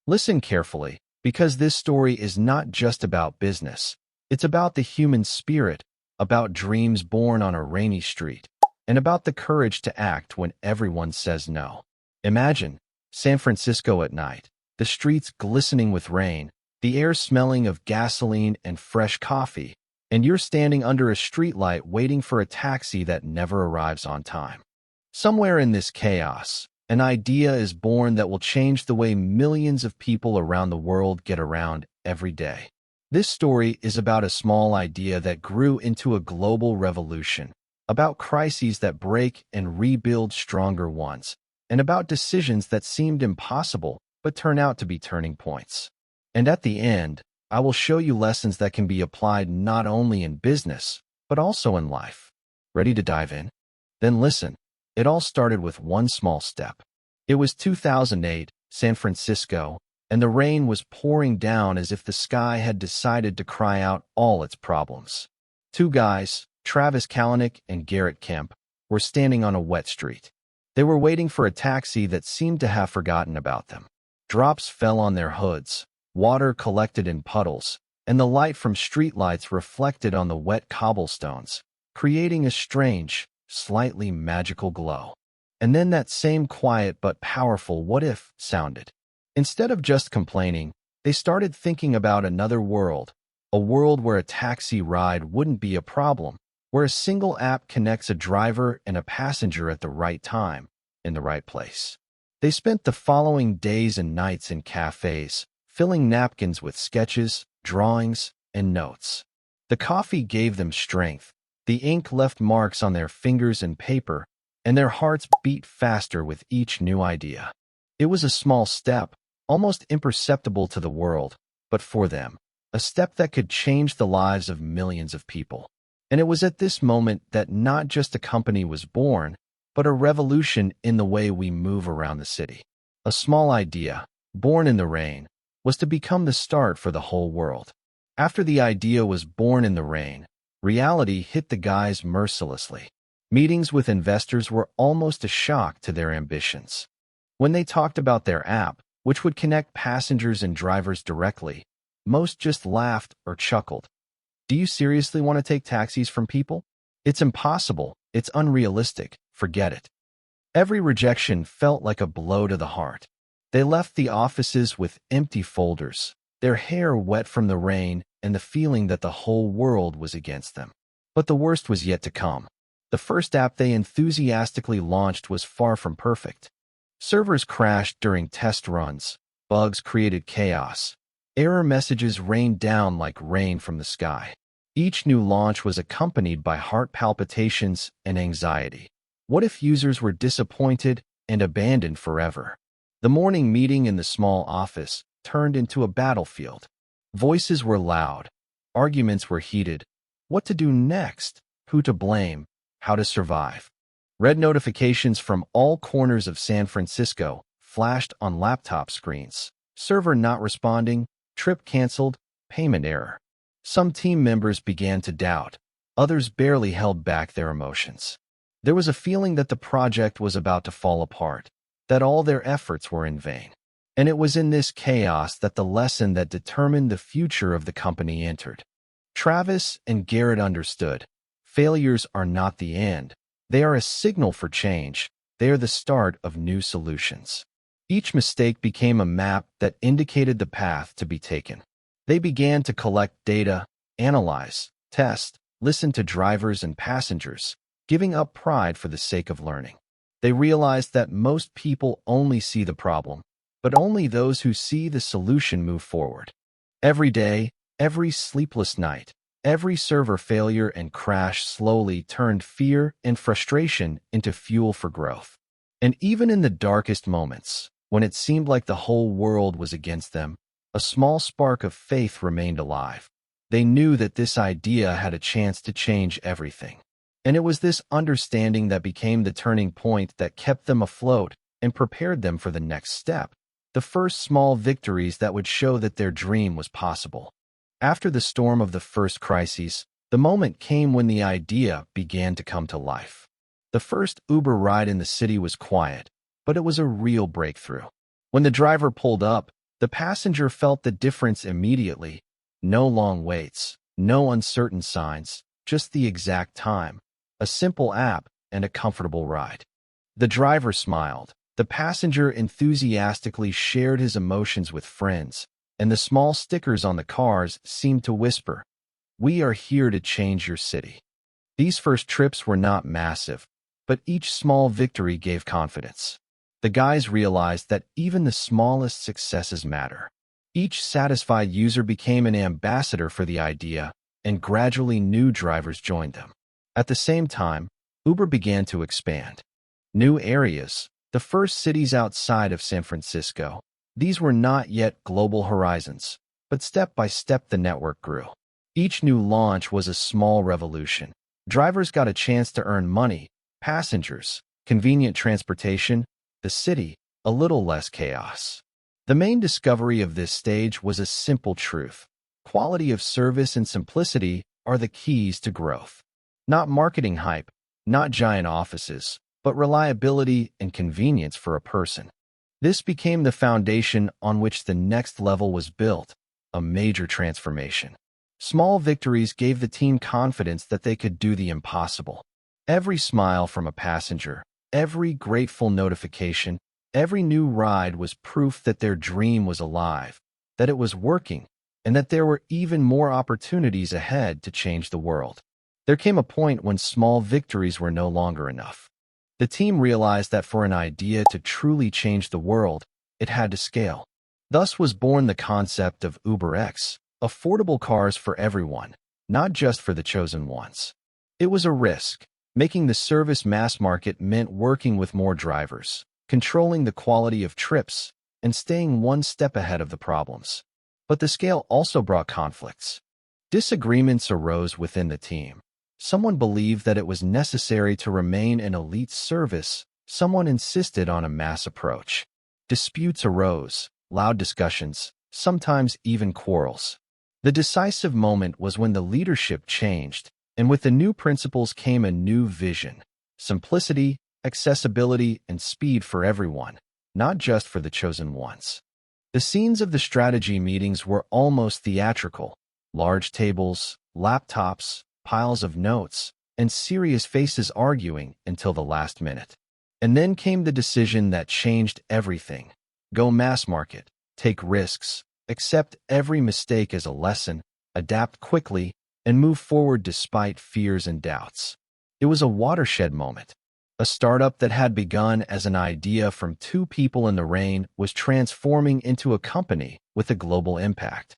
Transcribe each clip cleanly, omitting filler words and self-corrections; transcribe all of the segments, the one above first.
Listen carefully, because this story is not just about business. It's about the human spirit, about dreams born on a rainy street, and about the courage to act when everyone says no. Imagine San Francisco at night, the streets glistening with rain, the air smelling of gasoline and fresh coffee, and you're standing under a streetlight waiting for a taxi that never arrives on time. Somewhere in this chaos, an idea is born that will change the way millions of people around the world get around every day. This story is about a small idea that grew into a global revolution, about crises that break and rebuild stronger ones, and about decisions that seemed impossible but turn out to be turning points. And at the end, I will show you lessons that can be applied not only in business, but also in life. Ready to dive in? Then listen. It all started with one small step. It was 2008, San Francisco, and the rain was pouring down as if the sky had decided to cry out all its problems. Two guys, Travis Kalanick and Garrett Kemp, were standing on a wet street. They were waiting for a taxi that seemed to have forgotten about them. Drops fell on their hoods, water collected in puddles, and the light from streetlights reflected on the wet cobblestones, creating a strange, slightly magical glow. And then that same quiet but powerful what-if sounded. Instead of just complaining, they started thinking about another world, a world where a taxi ride wouldn't be a problem, where a single app connects a driver and a passenger at the right time, in the right place. They spent the following days and nights in cafes, filling napkins with sketches, drawings, and notes. The coffee gave them strength, the ink left marks on their fingers and paper, and their hearts beat faster with each new idea. It was a small step, almost imperceptible to the world, but for them, a step that could change the lives of millions of people. And it was at this moment that not just a company was born, but a revolution in the way we move around the city. A small idea, born in the rain, was to become the start for the whole world. After the idea was born in the rain, reality hit the guys mercilessly. Meetings with investors were almost a shock to their ambitions. When they talked about their app, which would connect passengers and drivers directly, most just laughed or chuckled. Do you seriously want to take taxis from people? It's impossible. It's unrealistic. Forget it. Every rejection felt like a blow to the heart. They left the offices with empty folders, their hair wet from the rain, and the feeling that the whole world was against them. But the worst was yet to come. The first app they enthusiastically launched was far from perfect. Servers crashed during test runs, bugs created chaos, error messages rained down like rain from the sky. Each new launch was accompanied by heart palpitations and anxiety. What if users were disappointed and abandoned forever? The morning meeting in the small office turned into a battlefield. Voices were loud. Arguments were heated. What to do next? Who to blame? How to survive? Red notifications from all corners of San Francisco flashed on laptop screens. Server not responding, trip canceled, payment error. Some team members began to doubt. Others barely held back their emotions. There was a feeling that the project was about to fall apart, that all their efforts were in vain. And it was in this chaos that the lesson that determined the future of the company entered. Travis and Garrett understood. Failures are not the end. They are a signal for change. They are the start of new solutions. Each mistake became a map that indicated the path to be taken. They began to collect data, analyze, test, listen to drivers and passengers, giving up pride for the sake of learning. They realized that most people only see the problem, but only those who see the solution move forward. Every day, every sleepless night, every server failure and crash slowly turned fear and frustration into fuel for growth. And even in the darkest moments, when it seemed like the whole world was against them, a small spark of faith remained alive. They knew that this idea had a chance to change everything. And it was this understanding that became the turning point that kept them afloat and prepared them for the next step, the first small victories that would show that their dream was possible. After the storm of the first crises, the moment came when the idea began to come to life. The first Uber ride in the city was quiet, but it was a real breakthrough. When the driver pulled up, The passenger felt the difference immediately. No long waits, no uncertain signs, just the exact time, a simple app, and a comfortable ride. The driver smiled. The passenger enthusiastically shared his emotions with friends, and the small stickers on the cars seemed to whisper, "We are here to change your city." These first trips were not massive, but each small victory gave confidence. The guys realized that even the smallest successes matter. Each satisfied user became an ambassador for the idea, and gradually new drivers joined them. At the same time, Uber began to expand. New areas, the first cities outside of San Francisco. These were not yet global horizons, but step by step the network grew. Each new launch was a small revolution. Drivers got a chance to earn money, passengers, convenient transportation, the city, a little less chaos. The main discovery of this stage was a simple truth. Quality of service and simplicity are the keys to growth. Not marketing hype, not giant offices, but reliability and convenience for a person. This became the foundation on which the next level was built, a major transformation. Small victories gave the team confidence that they could do the impossible. Every smile from a passenger, every grateful notification, every new ride was proof that their dream was alive, that it was working, and that there were even more opportunities ahead to change the world. There came a point when small victories were no longer enough. The team realized that for an idea to truly change the world, it had to scale. Thus was born the concept of UberX, affordable cars for everyone, not just for the chosen ones. It was a risk. Making the service mass market meant working with more drivers, controlling the quality of trips, and staying one step ahead of the problems. But the scale also brought conflicts. Disagreements arose within the team. Someone believed that it was necessary to remain an elite service. Someone insisted on a mass approach. Disputes arose, loud discussions, sometimes even quarrels. The decisive moment was when the leadership changed, and with the new principles came a new vision: simplicity, accessibility, and speed for everyone, not just for the chosen ones. The scenes of the strategy meetings were almost theatrical. Large tables, laptops, piles of notes, and serious faces arguing until the last minute. And then came the decision that changed everything. Go mass market, take risks, accept every mistake as a lesson, adapt quickly, and move forward despite fears and doubts. It was a watershed moment. A startup that had begun as an idea from two people in the rain was transforming into a company with a global impact.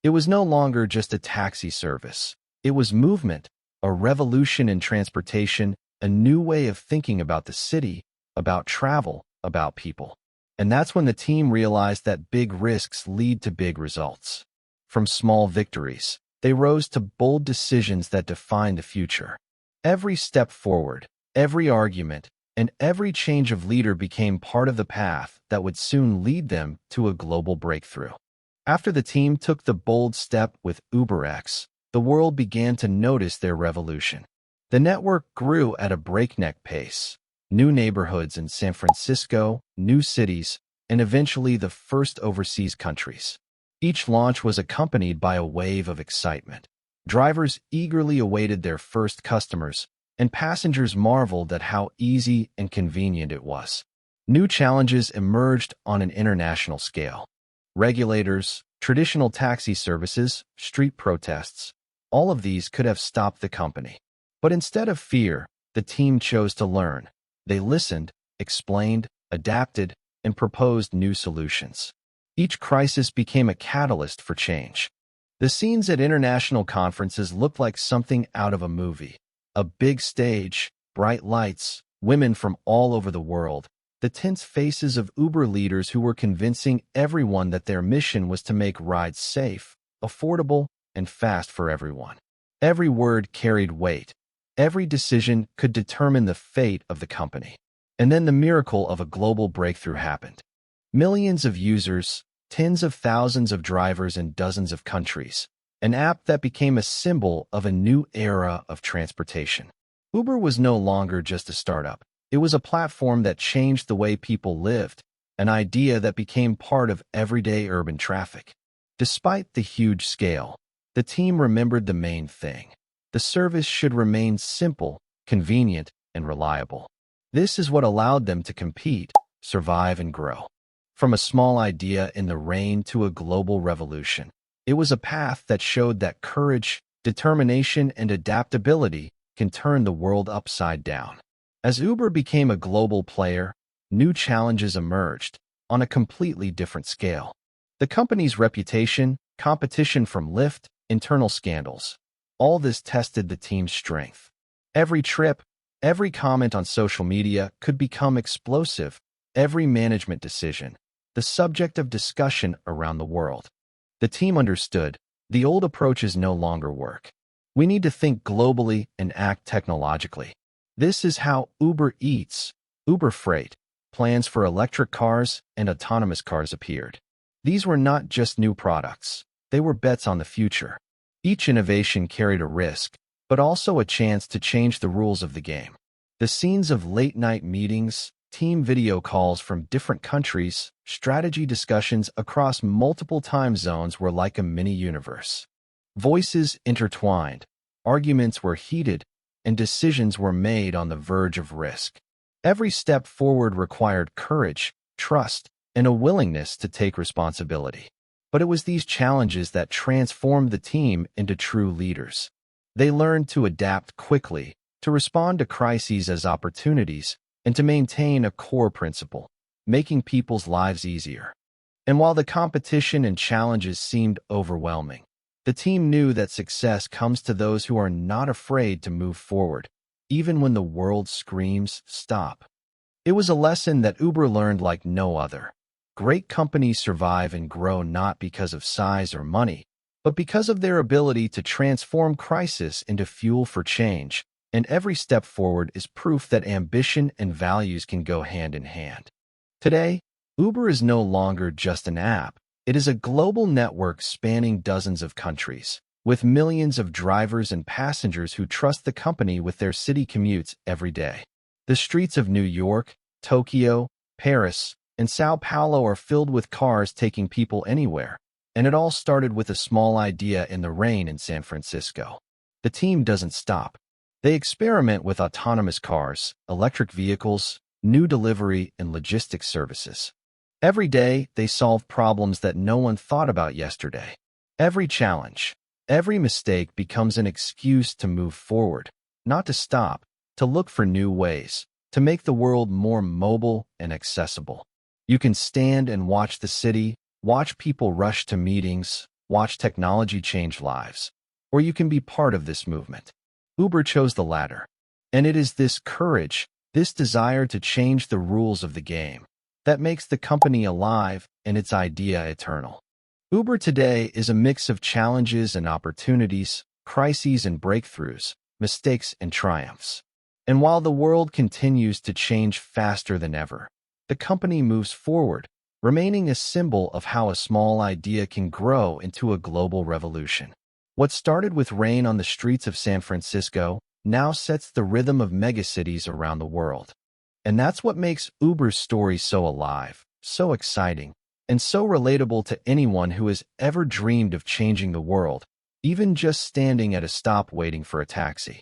It was no longer just a taxi service. It was movement, a revolution in transportation, a new way of thinking about the city, about travel, about people. And that's when the team realized that big risks lead to big results. From small victories, they rose to bold decisions that define the future. Every step forward, every argument, and every change of leader became part of the path that would soon lead them to a global breakthrough. After the team took the bold step with UberX, the world began to notice their revolution. The network grew at a breakneck pace. New neighborhoods in San Francisco, new cities, and eventually the first overseas countries. Each launch was accompanied by a wave of excitement. Drivers eagerly awaited their first customers, and passengers marveled at how easy and convenient it was. New challenges emerged on an international scale. Regulators, traditional taxi services, street protests, all of these could have stopped the company. But instead of fear, the team chose to learn. They listened, explained, adapted, and proposed new solutions. Each crisis became a catalyst for change. The scenes at international conferences looked like something out of a movie. A big stage, bright lights, women from all over the world, the tense faces of Uber leaders who were convincing everyone that their mission was to make rides safe, affordable, and fast for everyone. Every word carried weight. Every decision could determine the fate of the company. And then the miracle of a global breakthrough happened. Millions of users, tens of thousands of drivers in dozens of countries. An app that became a symbol of a new era of transportation. Uber was no longer just a startup. It was a platform that changed the way people lived, an idea that became part of everyday urban traffic. Despite the huge scale, the team remembered the main thing. The service should remain simple, convenient, and reliable. This is what allowed them to compete, survive, and grow. From a small idea in the rain to a global revolution, it was a path that showed that courage, determination, and adaptability can turn the world upside down. As Uber became a global player, new challenges emerged on a completely different scale. The company's reputation, competition from Lyft, internal scandals, all this tested the team's strength. Every trip, every comment on social media could become explosive, every management decision, the subject of discussion around the world. The team understood the old approaches no longer work. We need to think globally and act technologically. This is how Uber Eats, Uber Freight, plans for electric cars and autonomous cars appeared. These were not just new products, they were bets on the future. Each innovation carried a risk, but also a chance to change the rules of the game. The scenes of late-night meetings, team video calls from different countries, strategy discussions across multiple time zones were like a mini-universe. Voices intertwined, arguments were heated, and decisions were made on the verge of risk. Every step forward required courage, trust, and a willingness to take responsibility. But it was these challenges that transformed the team into true leaders. They learned to adapt quickly, to respond to crises as opportunities, and to maintain a core principle, making people's lives easier. And while the competition and challenges seemed overwhelming, the team knew that success comes to those who are not afraid to move forward, even when the world screams, "Stop." It was a lesson that Uber learned like no other. Great companies survive and grow not because of size or money, but because of their ability to transform crisis into fuel for change, and every step forward is proof that ambition and values can go hand in hand. Today, Uber is no longer just an app. It is a global network spanning dozens of countries, with millions of drivers and passengers who trust the company with their city commutes every day. The streets of New York, Tokyo, Paris, and Sao Paulo are filled with cars taking people anywhere, and it all started with a small idea in the rain in San Francisco. The team doesn't stop. They experiment with autonomous cars, electric vehicles, new delivery, and logistics services. Every day, they solve problems that no one thought about yesterday. Every challenge, every mistake becomes an excuse to move forward, not to stop, to look for new ways, to make the world more mobile and accessible. You can stand and watch the city, watch people rush to meetings, watch technology change lives, or you can be part of this movement. Uber chose the latter. And it is this courage, this desire to change the rules of the game, that makes the company alive and its idea eternal. Uber today is a mix of challenges and opportunities, crises and breakthroughs, mistakes and triumphs. And while the world continues to change faster than ever, the company moves forward, remaining a symbol of how a small idea can grow into a global revolution. What started with rain on the streets of San Francisco now sets the rhythm of megacities around the world. And that's what makes Uber's story so alive, so exciting, and so relatable to anyone who has ever dreamed of changing the world, even just standing at a stop waiting for a taxi.